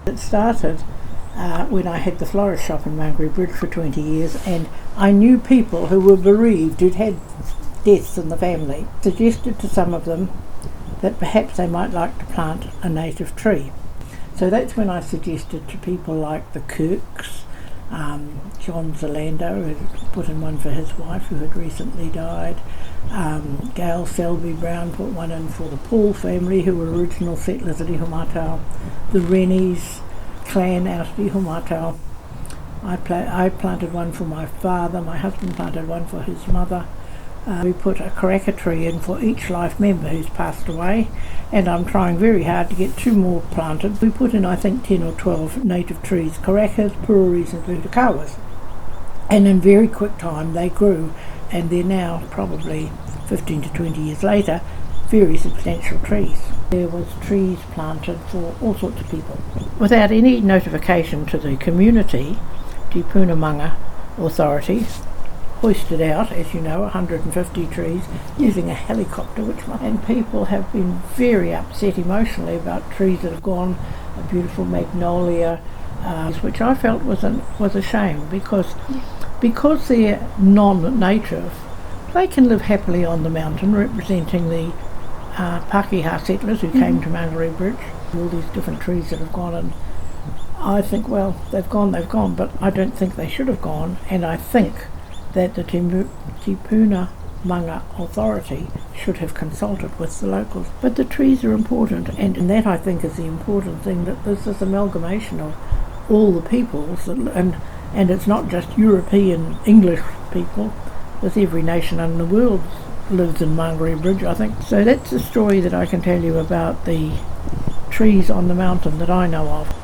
It started when I had the florist shop in Mangere Bridge for 20 years, and I knew people who were bereaved, who'd had deaths in the family. Suggested to some of them that perhaps they might like to plant a native tree. So that's when I suggested to people like the Kirks, John Zalando, who put in one for his wife who had recently died. Gail Selby Brown put one in for the Paul family, who were original settlers at Mataaho. The Rennies clan out at Mataaho. I planted one for my father, my husband planted one for his mother. We put a karaka tree in for each life member who's passed away, and I'm trying very hard to get 2 more planted. We put in, I think, 10 or 12 native trees, karakas, pururis and putakawas. And in very quick time they grew, and they're now, probably 15 to 20 years later, very substantial trees. There was trees planted for all sorts of people. Without any notification to the community, Te Punamanga Authority hoisted out, as you know, 150 trees using a helicopter, and people have been very upset emotionally about trees that have gone, a beautiful magnolia, which I felt was a shame, because they're non-native, they can live happily on the mountain representing the Pākehā settlers who came to Mangere Bridge. All these different trees that have gone, and I think, well, they've gone, but I don't think they should have gone, and I think that the Te Punamanga Authority should have consulted with the locals. But the trees are important, and that I think is the important thing, that there's this amalgamation of all the peoples, and it's not just European English people, there's every nation in the world lives in Mangere Bridge, I think. So that's the story that I can tell you about the trees on the mountain that I know of.